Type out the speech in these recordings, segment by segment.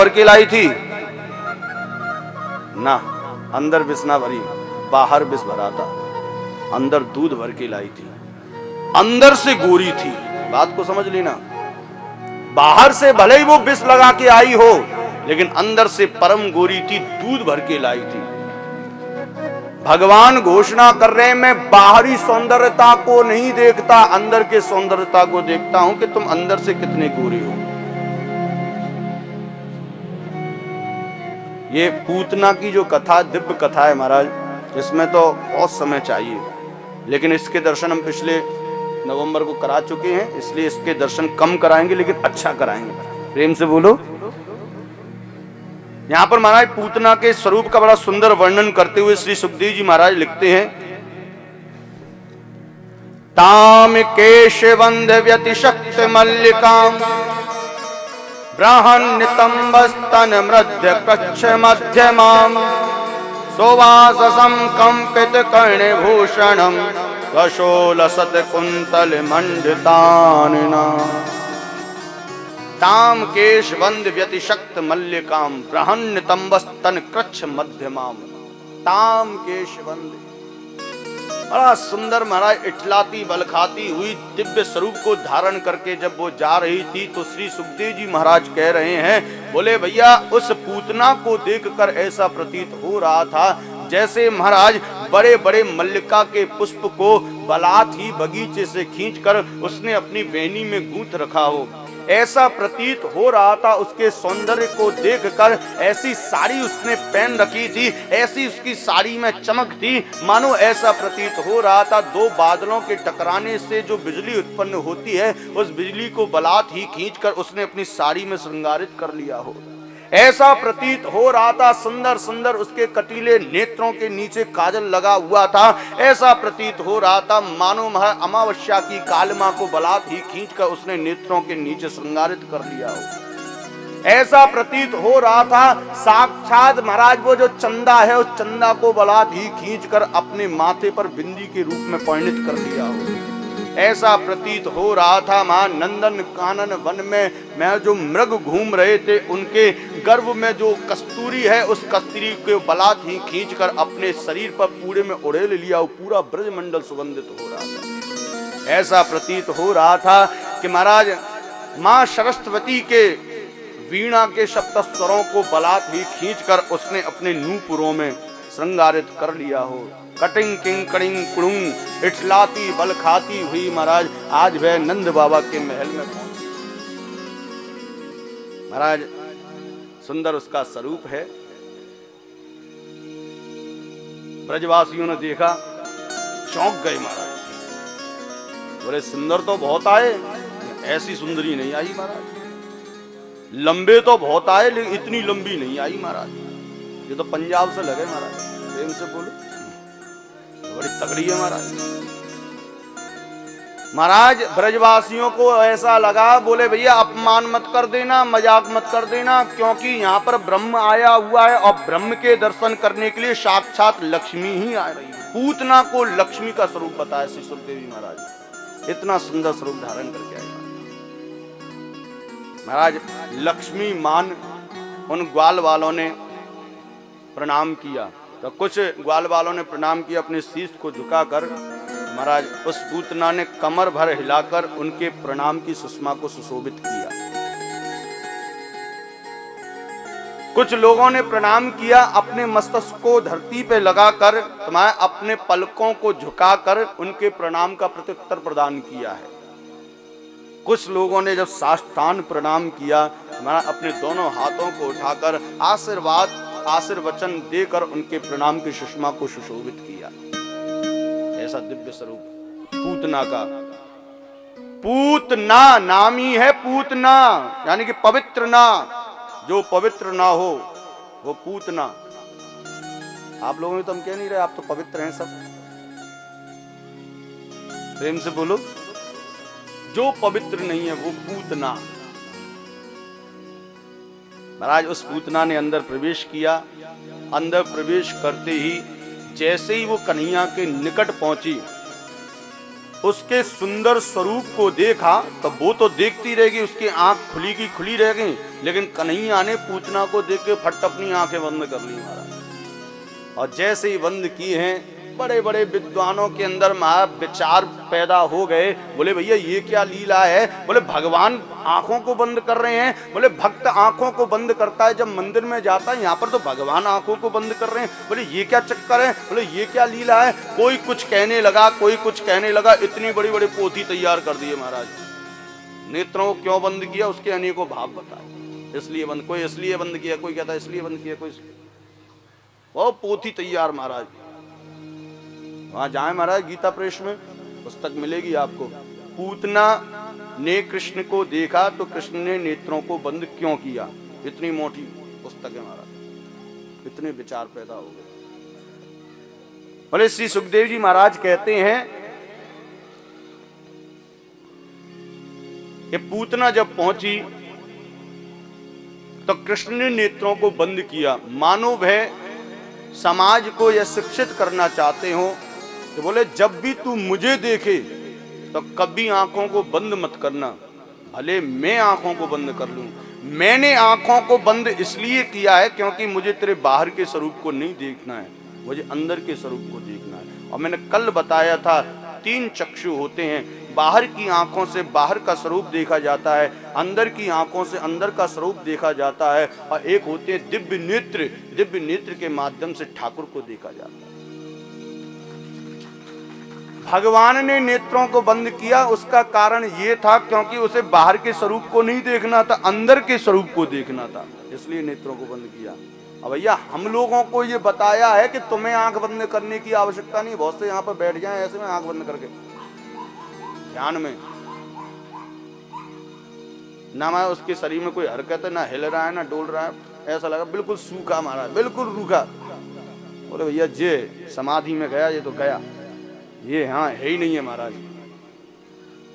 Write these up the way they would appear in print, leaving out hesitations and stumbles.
भर के लाई थी ना, अंदर विष ना भरी, बाहर विष भरा था, अंदर दूध भर के लाई थी, अंदर से गोरी थी। बात को समझ लेना, बाहर से भले ही वो विष लगा के आई हो, लेकिन अंदर से परम गोरी थी, दूध भर के लाई थी। भगवान घोषणा कर रहे हैं, मैं बाहरी सौंदर्यता को नहीं देखता, अंदर के सौंदर्यता को देखता हूं कि तुम अंदर से कितने गोरे हो। ये पूतना की जो कथा दिव्य कथा है महाराज, इसमें तो बहुत समय चाहिए, लेकिन इसके दर्शन हम पिछले नवंबर को करा चुके हैं, इसलिए इसके दर्शन कम कराएंगे लेकिन अच्छा कराएंगे। प्रेम से बोलो। यहां पर महाराज पूतना के स्वरूप का बड़ा सुंदर वर्णन करते हुए श्री सुखदेव जी महाराज लिखते हैं, ताम केशवंद व्यतिशक्त मल्लिकाम ब्रहन्नितंबस्तन मृद्य कच्छ मध्यमाम सुवाससं कंपित कर्णभूषणम वशोलसत कुंतल मंडितानना। ताम केश वंद व्यतिशक्त मल्लिकाम बृहन्नितंबस्तन कृच्छ मध्यमाम। ताम केश वंद, बड़ा सुंदर महाराज इठलाती बलखाती हुई दिव्य स्वरूप को धारण करके जब वो जा रही थी, तो श्री सुखदेव जी महाराज कह रहे हैं, बोले भैया उस पूतना को देखकर ऐसा प्रतीत हो रहा था जैसे महाराज बड़े बड़े मल्लिका के पुष्प को बलात् ही बगीचे से खींचकर उसने अपनी वेणी में गूंथ रखा हो, ऐसा प्रतीत हो रहा था। उसके सौंदर्य को देखकर ऐसी साड़ी उसने पहन रखी थी, ऐसी उसकी साड़ी में चमक थी, मानो ऐसा प्रतीत हो रहा था दो बादलों के टकराने से जो बिजली उत्पन्न होती है, उस बिजली को बलात् ही खींचकर उसने अपनी साड़ी में श्रृंगारित कर लिया हो, ऐसा प्रतीत हो रहा था। सुंदर सुंदर उसके कटीले नेत्रों के नीचे काजल लगा हुआ था, ऐसा प्रतीत हो रहा था मानो अमावस्या की कालिमा को बलात् ही खींचकर उसने नेत्रों के नीचे श्रृंगारित कर लिया हो, ऐसा प्रतीत हो रहा था साक्षात महाराज वो जो चंदा है उस चंदा को बलात् ही खींचकर अपने माथे पर बिंदी के रूप में परिणित कर लिया हो, ऐसा प्रतीत हो रहा था। मां नंदन कानन वन में मैं जो मृग घूम रहे थे उनके गर्भ में जो कस्तूरी है उस कस्तूरी को बलात् ही खींचकर अपने शरीर पर पूरे में उड़ेल लिया, पूरा ब्रजमंडल सुगंधित हो रहा था। ऐसा प्रतीत हो रहा था कि महाराज मां सरस्वती के वीणा के सप्त स्वरों को बलात् ही खींचकर उसने अपने नूपुरों में श्रृंगारित कर लिया हो। कटिंग किंग कड़िंग कुड़ुंग इठलाती बल खाती हुई महाराज आज वह नंद बाबा के महल में पहुंची। महाराज सुंदर उसका स्वरूप है। ब्रजवासियों ने देखा, चौंक गए महाराज, बोले सुंदर तो बहुत आए, ऐसी सुंदरी नहीं आई महाराज, लंबे तो बहुत आए लेकिन इतनी लंबी नहीं आई महाराज, ये तो पंजाब से लगे महाराज। प्रेम से बोलो, बड़ी तगड़ी है महाराज। महाराज ब्रजवासियों को ऐसा लगा, बोले भैया अपमान मत कर देना, मजाक मत कर देना, क्योंकि यहाँ पर ब्रह्म आया हुआ है और ब्रह्म के दर्शन करने के लिए साक्षात लक्ष्मी ही आ रही है। पूतना को लक्ष्मी का स्वरूप बताया श्री सुखदेव जी महाराज, इतना सुंदर स्वरूप धारण करके आए महाराज। लक्ष्मी मान उन ग्वाल वालों ने प्रणाम किया, तो कुछ ग्वाल वालों ने प्रणाम किया, अपने शीश को झुकाकर महाराज उस पूतना ने कमर भर हिलाकर उनके प्रणाम की सुषमा को सुशोभित किया। कुछ लोगों ने प्रणाम किया, अपने मस्तक को धरती पे लगाकर तुम्हारे अपने पलकों को झुकाकर उनके प्रणाम का प्रत्युत्तर प्रदान किया है। कुछ लोगों ने जब साष्टांग प्रणाम किया, हमारा अपने दोनों हाथों को उठाकर आशीर्वचन देकर उनके प्रणाम की सुषमा को सुशोभित किया। ऐसा दिव्य स्वरूप पूतना का। पूतना नाम ही है पूतना, यानी कि पवित्र ना, जो पवित्र ना हो वो पूतना। आप लोगों ने तो हम कह नहीं रहे, आप तो पवित्र हैं सब। प्रेम से बोलो, जो पवित्र नहीं है वो पूतना। महाराज उस पूतना ने अंदर प्रवेश किया। अंदर प्रवेश करते ही जैसे ही वो कन्हैया के निकट पहुंची, उसके सुंदर स्वरूप को देखा तो वो तो देखती रहेगी, उसकी आंख खुली की खुली रह गई, लेकिन कन्हैया ने पूतना को देख के फट अपनी आंखें बंद कर ली महाराज। और जैसे ही बंद की हैं, बड़े बड़े विद्वानों के अंदर महा विचार पैदा हो गए। बोले भैया ये क्या लीला है? बोले भगवान आंखों को बंद कर रहे हैं। बोले भक्त आंखों को बंद करता है जब मंदिर में जाता है, यहाँ पर तो भगवान आंखों को बंद कर रहे हैं। बोले ये क्या चक्कर है? बोले ये क्या लीला है? कोई कुछ कहने लगा, कोई कुछ कहने लगा, इतनी बड़ी बड़ी पोथी तैयार कर दिए महाराज। नेत्रों को क्यों बंद किया उसके अनेकों भाव बताए। इसलिए बंद, कोई इसलिए बंद किया, कोई कहता है इसलिए बंद किया, कोई वो पोथी तैयार महाराज। वहां जाए महाराज, गीता प्रेस में पुस्तक मिलेगी आपको। पूतना ने कृष्ण को देखा तो कृष्ण ने नेत्रों को बंद क्यों किया, इतनी मोटी पुस्तक है महाराज। इतने विचार पैदा हो गए। बोले श्री सुखदेव जी महाराज कहते हैं कि पूतना जब पहुंची तो कृष्ण ने नेत्रों को बंद किया। मानो वह समाज को यह शिक्षित करना चाहते हो तो बोले जब भी तू मुझे देखे तो कभी आंखों को बंद मत करना, भले मैं आंखों को बंद कर लूं। मैंने आंखों को बंद इसलिए किया है क्योंकि मुझे तेरे बाहर के स्वरूप को नहीं देखना है, मुझे अंदर के स्वरूप को देखना है। और मैंने कल बताया था 3 चक्षु होते हैं। बाहर की आंखों से बाहर का स्वरूप देखा जाता है, अंदर की आंखों से अंदर का स्वरूप देखा जाता है, और एक होते हैं दिव्य नेत्र। दिव्य नेत्र के माध्यम से ठाकुर को देखा जाता है। भगवान ने नेत्रों को बंद किया, उसका कारण ये था क्योंकि उसे बाहर के स्वरूप को नहीं देखना था, अंदर के स्वरूप को देखना था, इसलिए नेत्रों को बंद किया। अब भैया हम लोगों को ये बताया है कि तुम्हें आंख बंद करने की आवश्यकता नहीं। बहुत से यहाँ पर बैठ जाएं ऐसे में आंख बंद करके ध्यान में, ना मैं उसके शरीर में कोई हरकत है, ना हिल रहा है, ना डोल रहा है, ऐसा लगा बिल्कुल सूखा मारा, बिल्कुल रूखा। बोले भैया ये समाधि में गया, ये तो गया, ये हाँ है ही नहीं है महाराज।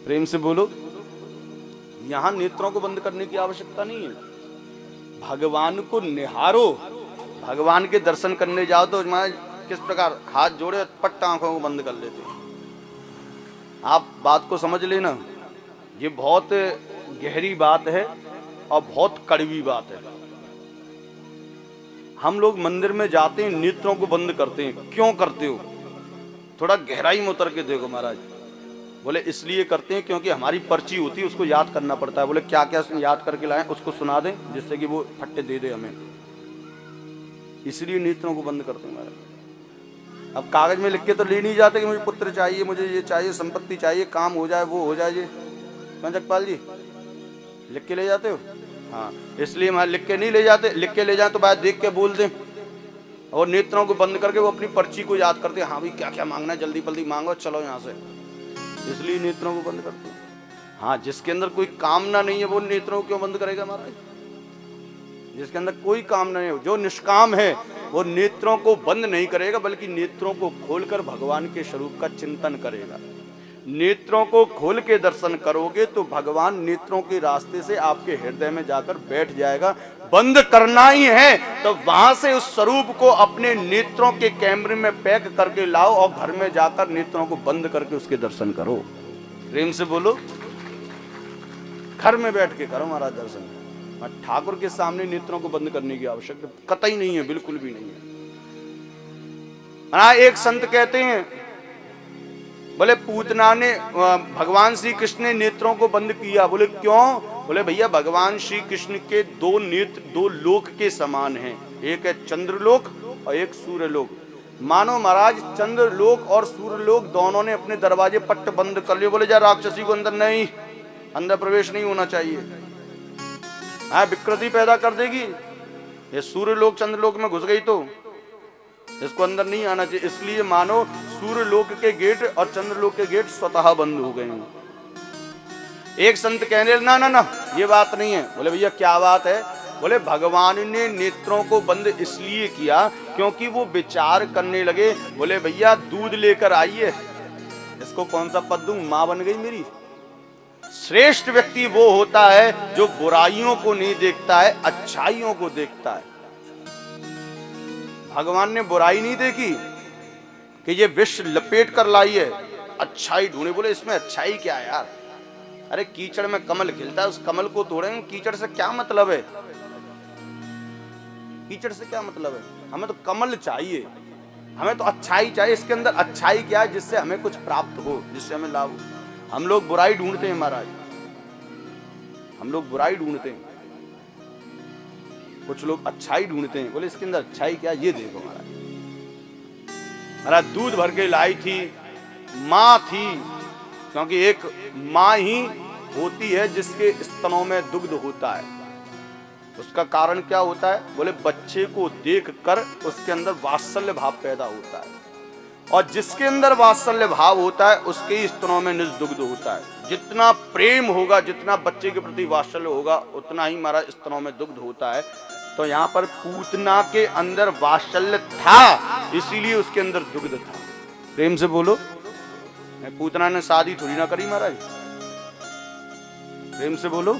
प्रेम से बोलो, यहां नेत्रों को बंद करने की आवश्यकता नहीं है। भगवान को निहारो, भगवान के दर्शन करने जाओ तो महाराज किस प्रकार हाथ जोड़े पट्ट आंखों को बंद कर लेते हैं। आप बात को समझ लेना, ये बहुत गहरी बात है और बहुत कड़वी बात है। हम लोग मंदिर में जाते हैं, नेत्रों को बंद करते हैं। क्यों करते हो? थोड़ा गहराई में उतर के देखो महाराज। बोले इसलिए करते हैं क्योंकि हमारी पर्ची होती है, उसको याद करना पड़ता है। बोले क्या क्या याद करके लाएं, उसको सुना दें जिससे कि वो फट्टे दे दे हमें, इसलिए नेत्रों को बंद करते हैं महाराज। अब कागज में लिख के तो ले नहीं जाते कि मुझे पुत्र चाहिए, मुझे ये चाहिए, संपत्ति चाहिए, काम हो जाए, वो हो जाए। ये जगपाल जी लिख के ले जाते हो? हाँ, इसलिए हमारे लिख के नहीं ले जाते। लिख के ले जाए तो बात देख के बोल दें, और नेत्रों को बंद करके वो अपनी पर्ची को याद करते हैं। हाँ भाई क्या क्या मांगना है, जल्दी जल्दी मांगो, चलो यहाँ से, इसलिए नेत्रों को बंद करते हैं। हाँ, जिसके अंदर कोई कामना नहीं है वो नेत्रों को क्यों बंद करेगा महाराज? जिसके अंदर कोई कामना नहीं है, जो निष्काम है, वो नेत्रों को बंद नहीं करेगा, बल्कि नेत्रों को खोलकर भगवान के स्वरूप का चिंतन करेगा। नेत्रों को खोल के दर्शन करोगे तो भगवान नेत्रों के रास्ते से आपके हृदय में जाकर बैठ जाएगा। बंद करना ही है तो वहां से उस स्वरूप को अपने नेत्रों के कैमरे में पैक करके लाओ और घर में जाकर नेत्रों को बंद करके उसके दर्शन करो। प्रेम से बोलो, घर में बैठ के करो महाराज दर्शन। ठाकुर के सामने नेत्रों को बंद करने की आवश्यकता कतई नहीं है, बिल्कुल भी नहीं है। एक संत कहते हैं, बोले पूतना ने, भगवान श्री कृष्ण ने नेत्रों को बंद किया। बोले क्यों? बोले भैया भगवान श्री कृष्ण के 2 नेत्र 2 लोक के समान हैं, एक है चंद्रलोक और एक सूर्यलोक। मानो महाराज चंद्रलोक और सूर्यलोक दोनों ने अपने दरवाजे पट्ट बंद कर लिए। बोले जा राक्षसी को अंदर नहीं, अंदर प्रवेश नहीं होना चाहिए, हाँ विकृति पैदा कर देगी। ये सूर्यलोक चंद्रलोक में घुस गई तो इसको अंदर नहीं आना चाहिए। इसलिए मानो सूर्यलोक के गेट और चंद्रलोक के गेट स्वतः बंद हो गए हैं। एक संत कहने ना ना ना ये बात नहीं है। बोले भैया क्या बात है? बोले भगवान ने नेत्रों को बंद इसलिए किया क्योंकि वो विचार करने लगे। बोले भैया दूध लेकर आइए, इसको कौन सा पद दूं, मां बन गई मेरी। श्रेष्ठ व्यक्ति वो होता है जो बुराइयों को नहीं देखता है, अच्छाइयों को देखता है। भगवान ने बुराई नहीं देखी कि ये विष लपेट कर लाई है, अच्छाई ढूंढे। बोले इसमें अच्छाई क्या है यार? अरे कीचड़ में कमल खिलता है, उस कमल को तोड़ेंगे, कीचड़ से क्या मतलब है? कीचड़ से क्या मतलब है? हमें तो कमल चाहिए, हमें तो अच्छाई चाहिए। इसके अंदर अच्छाई क्या है जिससे हमें कुछ प्राप्त हो, जिससे हमें लाभ हो। हम लोग बुराई ढूंढते हैं महाराज, हम लोग बुराई ढूंढते हैं, कुछ लोग अच्छाई ढूंढते हैं। बोले इसके अंदर अच्छाई क्या? ये देखो महाराज, महाराज दूध भर के लाई थी, माँ थी, क्योंकि एक माँ ही होती है जिसके स्तनों में दुग्ध होता है। उसका कारण क्या होता है? बोले बच्चे को देखकर उसके अंदर वात्सल्य भाव पैदा होता है, और जिसके अंदर वात्सल्य भाव होता है उसके ही स्तनों में निज दुग्ध होता है। जितना प्रेम होगा, जितना बच्चे के प्रति वात्सल्य होगा, उतना ही हमारा स्तनों में दुग्ध होता है। तो यहाँ पर पूतना के अंदर वात्सल्य था, इसीलिए उसके अंदर दुग्ध था। प्रेम से बोलो। पूतना ने शादी थोड़ी ना करी महाराज, प्रेम से बोलो।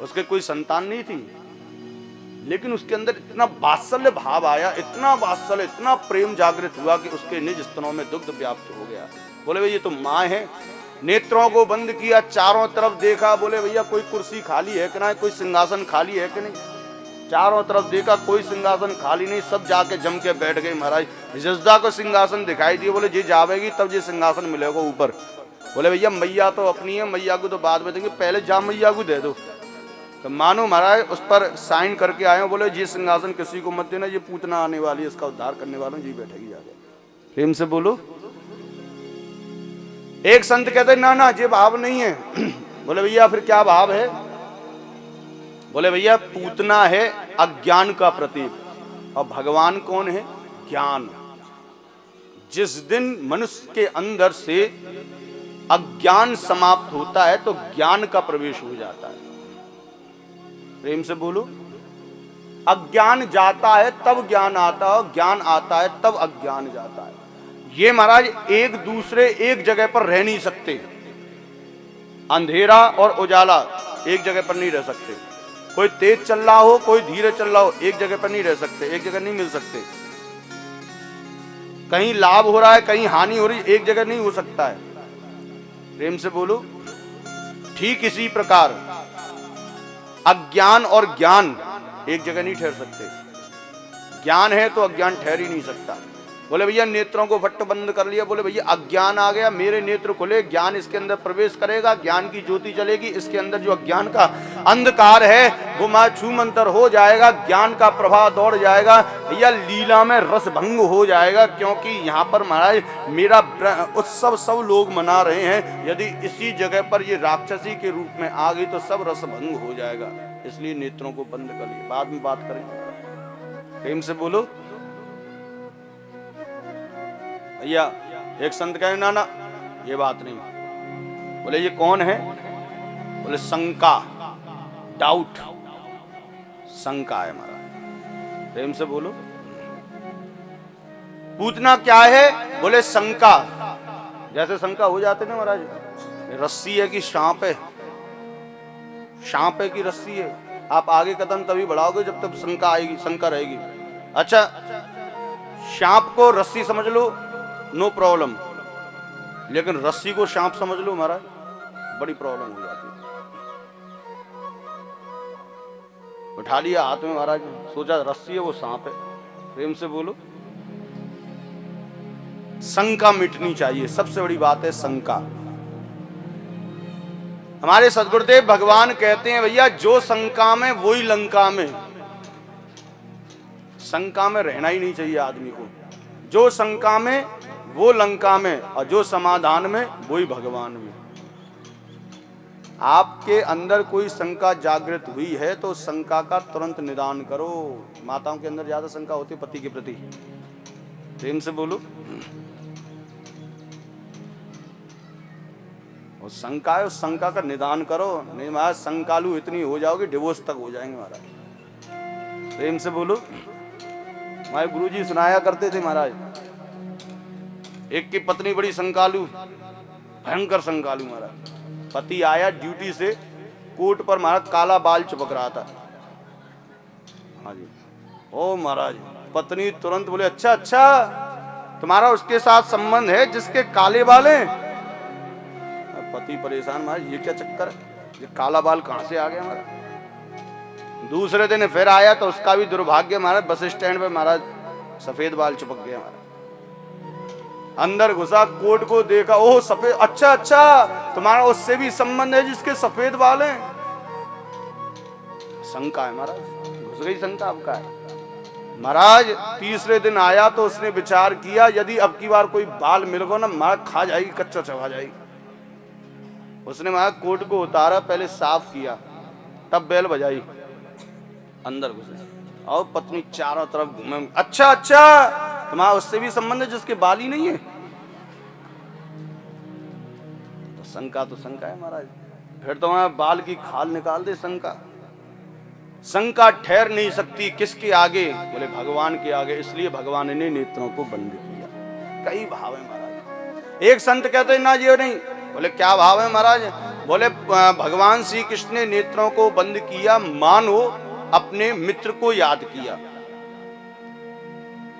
उसके कोई संतान नहीं थी, लेकिन उसके अंदर इतना वात्सल्य भाव आया, इतना वात्सल्य, इतना प्रेम जागृत हुआ कि उसके निज स्तनों में दुग्ध व्याप्त हो गया। बोले भैया ये तो माँ है। नेत्रों को बंद किया, चारों तरफ देखा, बोले भैया कोई कुर्सी खाली है कि नहीं, कोई सिंहासन खाली है कि नहीं। चारों तरफ देखा, कोई सिंहासन खाली नहीं, सब जाके जम के बैठ गए महाराज। जजदा को सिंहासन दिखाई दिए, बोले जी जावेगी तब ये सिंहासन मिलेगा ऊपर। बोले भैया मैया तो अपनी है, मैया को तो बाद में देंगे, पहले जा मैया को दे दो। तो मानो महाराज उस पर साइन करके आए, बोले जी सिंहासन किसी को मत देना, ये पूतना आने वाली है, इसका उद्धार करने वाला जी बैठेगी जाके। प्रेम से बोलो। एक संत कहते ना ना ये भाव नहीं है। बोले भैया फिर क्या भाव है? बोले भैया पूतना है अज्ञान का प्रतीक, और भगवान कौन है? ज्ञान। जिस दिन मनुष्य के अंदर से अज्ञान समाप्त होता है तो ज्ञान का प्रवेश हो जाता है। प्रेम से बोलो। अज्ञान जाता है तब ज्ञान आता है, ज्ञान आता है तब अज्ञान जाता है। ये महाराज एक दूसरे एक जगह पर रह नहीं सकते। अंधेरा और उजाला एक जगह पर नहीं रह सकते। कोई तेज चल रहा हो, कोई धीरे चल रहा हो, एक जगह पर नहीं रह सकते, एक जगह नहीं मिल सकते। कहीं लाभ हो रहा है, कहीं हानि हो रही है, एक जगह नहीं हो सकता है। प्रेम से बोलो। ठीक इसी प्रकार अज्ञान और ज्ञान एक जगह नहीं ठहर सकते। ज्ञान है तो अज्ञान ठहर ही नहीं सकता। बोले भैया नेत्रों को फट बंद कर लिया, बोले भैया अज्ञान आ गया, मेरे नेत्र खुले, ज्ञान इसके अंदर प्रवेश करेगा, ज्ञान की ज्योति चलेगी, इसके अंदर जो अज्ञान का अंधकार है वो छूमंतर हो जाएगा, ज्ञान का प्रभाव दौड़ जाएगा। भैया लीला में रस भंग हो जाएगा, क्योंकि यहाँ पर महाराज मेरा उत्सव सब लोग मना रहे हैं। यदि इसी जगह पर ये राक्षसी के रूप में आ गई तो सब रस भंग हो जाएगा। इसलिए नेत्रों को बंद करिए, बाद में बात करें। प्रेम से बोलो। भैया एक संत कहे ना ना ये बात नहीं। बोले ये कौन है? बोले शंका, डाउट, शंका है हमारा। प्रेम से बोलो। पूतना क्या है? बोले शंका। जैसे शंका हो जाते ना महाराज, रस्सी है कि सांप है, सांप है कि रस्सी है। आप आगे कदम तभी बढ़ाओगे जब तक शंका आएगी, शंका रहेगी। अच्छा सांप को रस्सी समझ लो, नो प्रॉब्लम, लेकिन रस्सी को सांप समझ लो महाराज, बड़ी प्रॉब्लम हो जाती है। उठा लिया हाथ में महाराज, सोचा रस्सी है वो सांप है। प्रेम से बोलो। शंका मिटनी चाहिए, सबसे बड़ी बात है शंका। हमारे सद्गुरुदेव भगवान कहते हैं भैया जो शंका में वही लंका में। शंका में रहना ही नहीं चाहिए आदमी को। जो शंका में वो लंका में, और जो समाधान में वही भगवान में। आपके अंदर कोई शंका जागृत हुई है तो शंका का तुरंत निदान करो। माताओं के अंदर ज्यादा शंका होती है पति के प्रति। प्रेम से बोलो। और शंका है, उस शंका का निदान करो। नहीं महाराज शंकालु इतनी हो जाओगे डिवोर्स तक हो जाएंगे महाराज। प्रेम से बोलो। हमारे गुरुजी सुनाया करते थे महाराज, एक की पत्नी बड़ी शंकालु, भयंकर शंकालु महाराज। पति आया ड्यूटी से, कोट पर महाराज काला बाल चिपक रहा था। हाँ जी। ओ महाराज, पत्नी तुरंत बोले अच्छा अच्छा तुम्हारा उसके साथ संबंध है जिसके काले बाल हैं। पति परेशान, महाराज ये क्या चक्कर है, ये काला बाल कहां से आ गया हमारा। दूसरे दिन फिर आया तो उसका भी दुर्भाग्य, महाराज बस स्टैंड पे महाराज सफेद बाल चिपक गए हमारा। अंदर घुसा, कोट को देखा, ओह सफेद, अच्छा अच्छा तुम्हारा उससे भी संबंध है जिसके सफेद बाल हैं। शंका है महाराज, घुस गई शंका, आपका है महाराज। तीसरे दिन आया तो उसने विचार किया, यदि अब की बार कोई बाल मिल गो ना, मार खा जाएगी, कच्चा चबा जाएगी। उसने महाराज कोट को उतारा, पहले साफ किया, तब बेल बजाई, अंदर घुसे और पत्नी चारों तरफ घूमे, अच्छा अच्छा तुम्हारा उससे भी संबंध है जिसके बाल ही नहीं है। तो शंका है महाराज, फिर तो वहां बाल की खाल निकाल दे। शंका ठहर नहीं सकती किसके आगे, बोले भगवान के आगे, इसलिए भगवान ने नेत्रों को बंद किया। कई भाव है महाराज। एक संत कहते ना ये नहीं, बोले क्या भाव है महाराज, बोले भगवान श्री कृष्ण ने नेत्रों को बंद किया, मानो अपने मित्र को याद किया।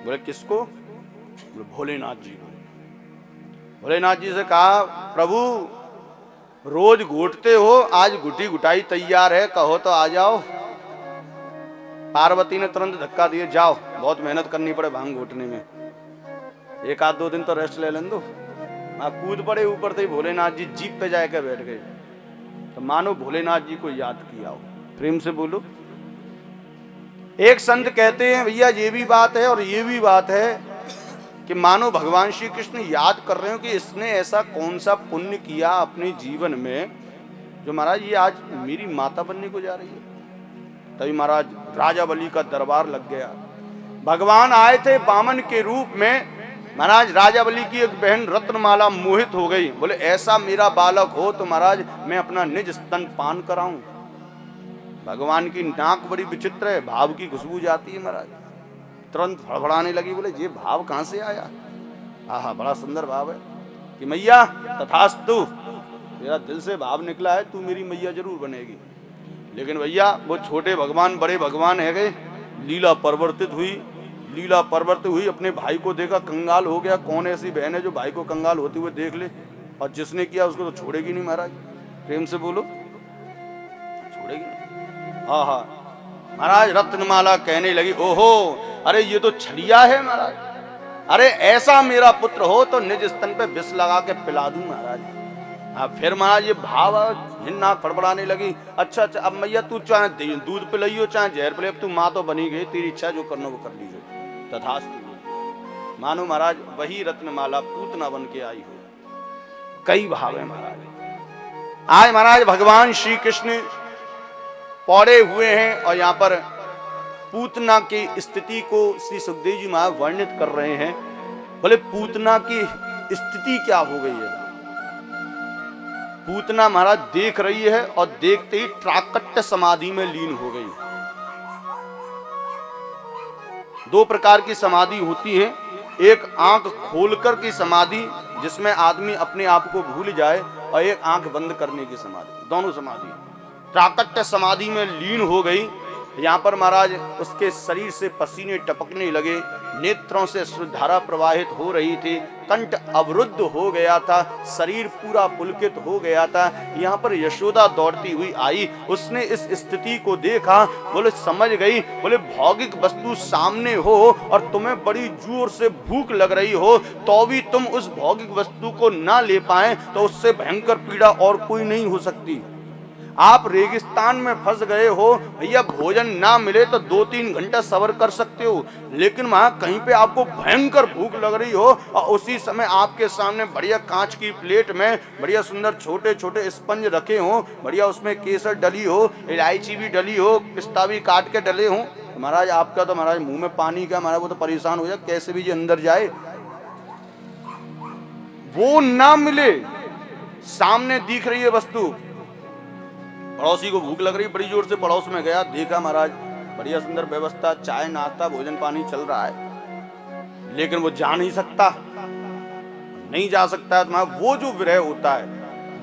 बोले किसको, बोले भोलेनाथ जी को। भोलेनाथ जी से कहा, प्रभु रोज घूटते हो, आज घुटी घुटाई तैयार है, कहो तो आ जाओ। पार्वती ने तुरंत धक्का दिए, जाओ, बहुत मेहनत करनी पड़े भांग घोटने में, एक आध दो दिन तो रेस्ट ले लें दो। कूद पड़े ऊपर से, भोलेनाथ जी जीप पे जाकर बैठ गए। तो मानो भोलेनाथ जी को याद किया हो। प्रेम से बोलो। एक संत कहते हैं भैया ये भी बात है और ये भी बात है कि मानो भगवान श्री कृष्ण याद कर रहे हो कि इसने ऐसा कौन सा पुण्य किया अपने जीवन में जो महाराज ये आज मेरी माता बनने को जा रही है। तभी महाराज राजा बलि का दरबार लग गया। भगवान आए थे बामन के रूप में। महाराज राजा बलि की एक बहन रत्नमाला मोहित हो गई, बोले ऐसा मेरा बालक हो तो महाराज मैं अपना निज स्तन पान कराऊं। भगवान की नाक बड़ी विचित्र है, भाव की खुशबू जाती है महाराज। तुरंत फड़फड़ाने लगी, बोले ये भाव कहां से आया। आहा बड़ा सुंदर भाव है कि मैया तथास्तु, तेरा दिल से भाव निकला है, तू मेरी मैया जरूर बनेगी। लेकिन भैया वो छोटे भगवान बड़े भगवान है गए। लीला परिवर्तित हुई, अपने भाई को देखा कंगाल हो गया। कौन ऐसी बहन है जो भाई को कंगाल होते हुए देख ले, और जिसने किया उसको तो छोड़ेगी नहीं महाराज। प्रेम से बोलो, छोड़ेगी नहीं। हाँ महाराज रत्नमाला कहने लगी, ओहो अरे ये तो छलिया है महाराज, अरे ऐसा मेरा पुत्र हो तो निज स्तन पे विष लगा के पिला दूं महाराज। हाँ फिर महाराज ये भाव नाक फड़फड़ाने लगी। अच्छा अब मैया तू चाहे दूध पिलाइयो चाहे जहर पिलाइयो, तू माँ तो बनी गई, तेरी इच्छा जो करना वो कर लीजिए। तथास्तु। मानो महाराज वही रत्नमाला पूतना बन के आई हो। कई भाव है महाराज। आज महाराज भगवान श्री कृष्ण पौड़े हुए हैं और यहाँ पर पूतना की स्थिति को श्री सुखदेव जी महाराज वर्णित कर रहे हैं। बोले पूतना की स्थिति क्या हो गई है। पूतना महाराज देख रही है और देखते ही त्राकट्य समाधि में लीन हो गई। दो प्रकार की समाधि होती है, एक आंख खोलकर की समाधि जिसमें आदमी अपने आप को भूल जाए, और एक आंख बंद करने की समाधि। दोनों समाधि त्राकट्य समाधि में लीन हो गई। यहाँ पर महाराज उसके शरीर से पसीने टपकने लगे, नेत्रों से अश्रुधारा प्रवाहित हो रही थी, कंठ अवरुद्ध हो गया था, शरीर पूरा पुलकित हो गया था। यहाँ पर यशोदा दौड़ती हुई आई, उसने इस स्थिति को देखा, बोले समझ गई। बोले भौतिक वस्तु सामने हो और तुम्हें बड़ी जोर से भूख लग रही हो, तो भी तुम उस भौतिक वस्तु को ना ले पाए तो उससे भयंकर पीड़ा और कोई नहीं हो सकती। आप रेगिस्तान में फंस गए हो भैया, भोजन ना मिले तो 2-3 घंटा सब्र कर सकते हो, लेकिन वहां कहीं पे आपको भयंकर भूख लग रही हो और उसी समय आपके सामने बढ़िया कांच की प्लेट में बढ़िया सुंदर छोटे छोटे स्पंज रखे हो, बढ़िया उसमें केसर डली हो, इलायची भी डली हो, पिस्ता भी काट के डले हो। महाराज आपका तो महाराज मुंह में पानी का, महाराज वो तो परेशान हो जाए, कैसे भी जो अंदर जाए। वो ना मिले, सामने दिख रही है वस्तु। पड़ोसी को भूख लग रही, बड़ी जोर से पड़ोस में गया, देखा महाराज बढ़िया सुंदर व्यवस्था, चाय नाश्ता भोजन पानी चल रहा है, लेकिन वो जा नहीं सकता, नहीं जा सकता है। तो वो जो विरह होता है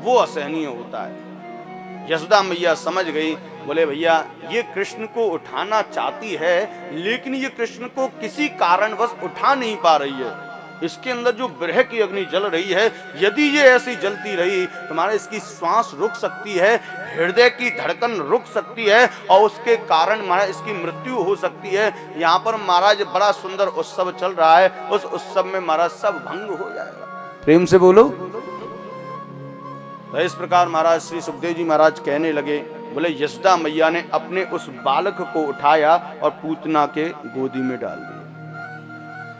वो असहनीय होता है। यशोदा मैया समझ गई, बोले भैया ये कृष्ण को उठाना चाहती है, लेकिन ये कृष्ण को किसी कारणवश उठा नहीं पा रही है। इसके अंदर जो विरह की अग्नि जल रही है, यदि ये ऐसी जलती रही तो महाराज इसकी श्वास रुक सकती है, हृदय की धड़कन रुक सकती है और उसके कारण महाराज इसकी मृत्यु हो सकती है। यहाँ पर महाराज बड़ा सुंदर उत्सव चल रहा है, उस उत्सव में महाराज सब भंग हो जाएगा। प्रेम से बोलो। तो इस प्रकार महाराज श्री सुखदेव जी महाराज कहने लगे, बोले यशोदा मैया ने अपने उस बालक को उठाया और पूतना के गोदी में डाल दिया।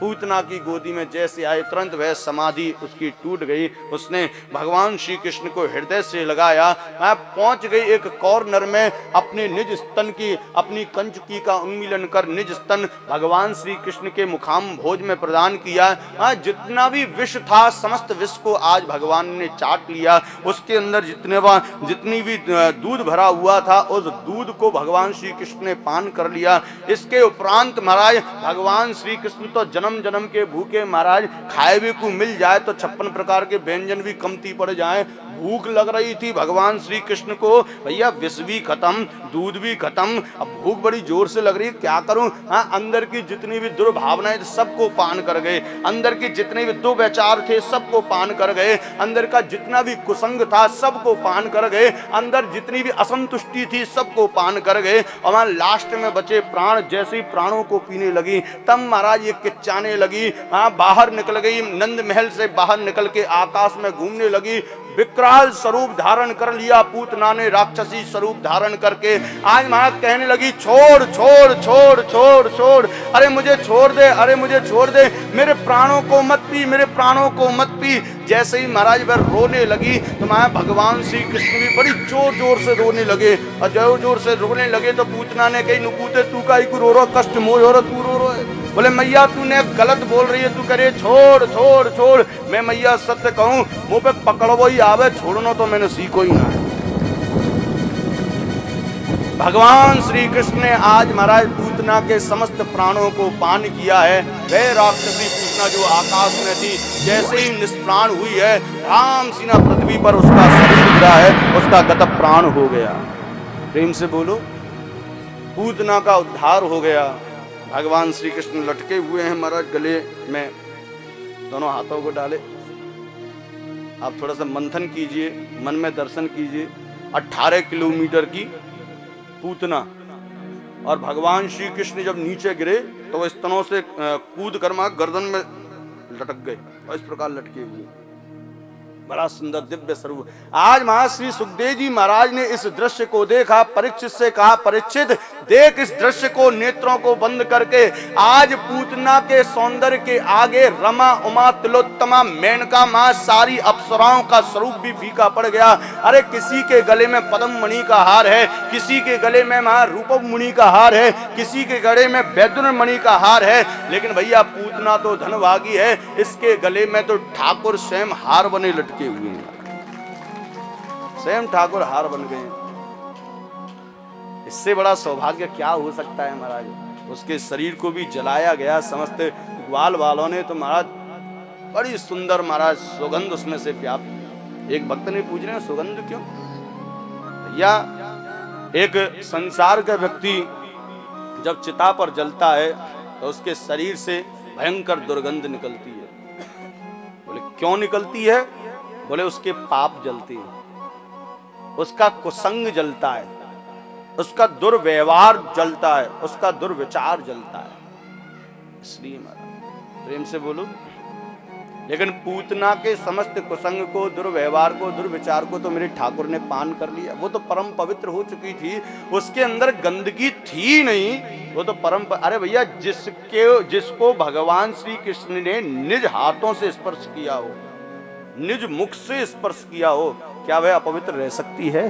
पूतना की गोदी में जैसे आए तुरंत वह समाधि उसकी टूट गई। उसने भगवान श्री कृष्ण को हृदय से लगाया, वह पहुंच गई एक कॉर्नर में, अपने निज स्तन की, अपनी कंचुकी का उन्मीलन कर निज स्तन भगवान श्री कृष्ण के मुखाम भोज में प्रदान किया। जितना भी विष था समस्त विष को आज भगवान ने चाट लिया। उसके अंदर जितनी भी दूध भरा हुआ था उस दूध को भगवान श्री कृष्ण ने पान कर लिया। इसके उपरांत महाराज भगवान श्री कृष्ण तो जन्म जन्म के भूखे महाराज, खाए भी को मिल जाए तो 56 प्रकार के व्यंजन भी कमती पड़ जाए। भूख लग रही थी भगवान श्री कृष्ण को, भैया विष भी खत्म, दूध भी खत्म, अब भूख बड़ी जोर से लग रही है, क्या करूं। अंदर की जितनी भी दुर्भावनाएं थी सबको पान कर गए, अंदर के जितने भी दुर्विचार थे सबको पान कर गए, अंदर का जितना भी कुसंग था सबको पान कर गए, अंदर जितनी भी असंतुष्टि थी सबको पान कर गए। और लास्ट में बचे प्राण जैसे ही प्राणों को पीने लगी तब महाराज ये किच्चाने लगी, बाहर निकल गई, नंद महल से बाहर निकल के आकाश में घूमने लगी। विकराल स्वरूप धारण कर लिया पूतना ने, राक्षसी स्वरूप धारण करके आज महाराज कहने लगी छोड़ छोड़ छोड़ छोड़ छोड़, अरे मुझे छोड़ दे, अरे मुझे छोड़ दे, मेरे प्राणों को मत पी, मेरे प्राणों को मत पी। जैसे ही महाराज वह रोने लगी तो महाराज भगवान श्री कृष्ण भी बड़ी जोर जोर से रोने लगे, और जोर जोर से रोने लगे तो पूतना ने कही नुकूते तू का रो रो, कष्ट मोह हो, तू रो रो। बोले मैया तूने गलत बोल रही है, तू करे छोड़ छोड़ छोड़। मैं मैया सत्य कहूं मुंह पे पकड़ो ही आवे, छोड़ना तो मैंने सीखो ही ना है। भगवान श्री कृष्ण ने आज महाराज पूतना के समस्त प्राणों को पान किया है। वह राक्षसी पूतना जो आकाश में थी जैसे ही निष्प्राण हुई है, राम सीना पृथ्वी पर उसका शरीर गिरा है, उसका गत प्राण हो गया। प्रेम से बोलो, पूतना का उद्धार हो गया। भगवान श्री कृष्ण लटके हुए हैं महाराज गले में, दोनों हाथों को डाले। आप थोड़ा सा मंथन कीजिए, मन में दर्शन कीजिए। 18 किलोमीटर की पूतना और भगवान श्री कृष्ण जब नीचे गिरे तो वो स्तनों से कूद कर मां गर्दन में लटक गए और इस प्रकार लटके हुए। बड़ा सुंदर दिव्य स्वरूप। आज महाराज श्री सुखदेव जी महाराज ने इस दृश्य को देखा, परीक्षित से कहा परीक्षित देख इस दृश्य को, नेत्रों को बंद करके। आज पूतना के सौंदर्य के आगे रमा उमा तिलोत्तमा मेनका मां सारी अप्सराओं का स्वरूप भी फीका पड़ गया। अरे किसी के गले में पद्म मणि का हार है, किसी के गले में महा रूपम मुनि का हार है, किसी के गले में वैदुर मणि का हार है, लेकिन भैया पूतना तो धनभागी है, इसके गले में तो ठाकुर स्वयं हार बने लटके हुए हैं, स्वयं ठाकुर हार बन गए। इससे बड़ा सौभाग्य क्या हो सकता है महाराज। उसके शरीर को भी जलाया गया, समस्त ग्वाल वालों ने तो महाराज बड़ी सुंदर महाराज सुगंध उसमें से व्याप्त। एक भक्त ने पूछ रहे हैं सुगंध क्यों, या एक संसार का व्यक्ति जब चिता पर जलता है तो उसके शरीर से भयंकर दुर्गंध निकलती है। बोले क्यों निकलती है, बोले उसके पाप जलते हैं, उसका कुसंग जलता है, उसका दुर्व्यवहार जलता है, उसका दुर्विचार जलता है, इसलिए महाराज प्रेम से बोलो। लेकिन पूतना के समस्त कुसंग को, दुर्व्यवहार को, दुर्विचार को तो मेरे ठाकुर ने पान कर लिया। वो तो परम पवित्र हो चुकी थी, उसके अंदर गंदगी थी नहीं, वो तो परम अरे भैया जिसको भगवान श्री कृष्ण ने निज हाथों से स्पर्श किया हो, निज मुख से स्पर्श किया हो, क्या वह अपवित्र रह सकती है।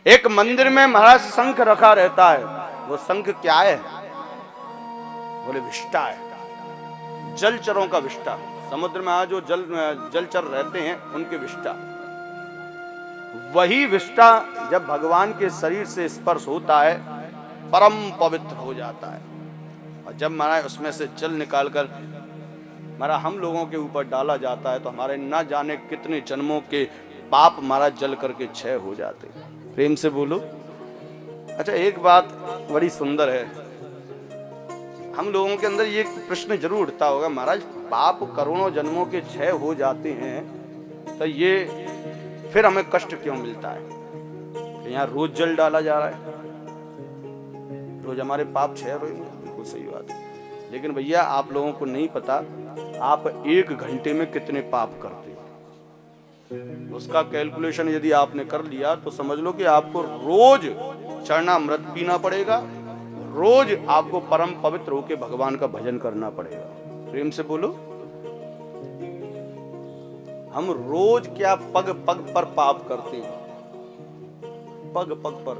एक मंदिर में महाराज शंख रखा रहता है, वो शंख क्या है, बोले विष्टा है, जलचरों का विष्टा। समुद्र में आज जो जलचर रहते हैं उनके विष्टा। वही विष्टा जब भगवान के शरीर से स्पर्श होता है परम पवित्र हो जाता है। और जब महाराज उसमें से जल निकालकर महाराज हम लोगों के ऊपर डाला जाता है तो हमारे ना जाने कितने जन्मों के पाप महाराज जल करके क्षय हो जाते। प्रेम से बोलो। अच्छा एक बात बड़ी सुंदर है, हम लोगों के अंदर ये प्रश्न जरूर उठता होगा, महाराज पाप करोड़ों जन्मों के क्षय हो जाते हैं तो ये फिर हमें कष्ट क्यों मिलता है? तो यहाँ रोज जल डाला जा रहा है, रोज हमारे पाप क्षय हो रहे हैं, बिल्कुल सही बात है। लेकिन भैया आप लोगों को नहीं पता आप 1 घंटे में कितने पाप करते हो। उसका कैलकुलेशन यदि आपने कर लिया तो समझ लो कि आपको रोज चरणामृत पीना पड़ेगा, रोज आपको परम पवित्र होकर भगवान का भजन करना पड़ेगा। प्रेम से बोलो, हम रोज क्या पग पग पर पाप करते हैं, पग पग पर।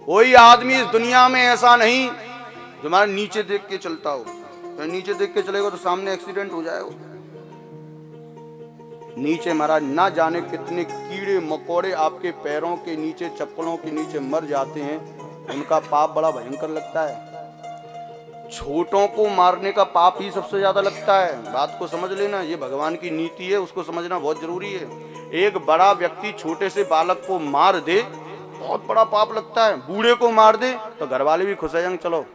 कोई आदमी इस दुनिया में ऐसा नहीं जो हमारे नीचे देख के चलता हो। तो नीचे देख के चलेगा तो सामने एक्सीडेंट हो जाएगा। नीचे महाराज ना जाने कितने कीड़े मकोड़े आपके पैरों के नीचे, चप्पलों के नीचे मर जाते हैं, उनका पाप बड़ा भयंकर लगता है। छोटों को मारने का पाप ही सबसे ज्यादा लगता है। बात को समझ लेना, ये भगवान की नीति है, उसको समझना बहुत जरूरी है। एक बड़ा व्यक्ति छोटे से बालक को मार दे, बहुत बड़ा पाप लगता है। बूढ़े को मार दे तो घर वाले भी खुश है, चलो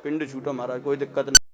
पिंड छूटो महाराज, कोई दिक्कत नहीं।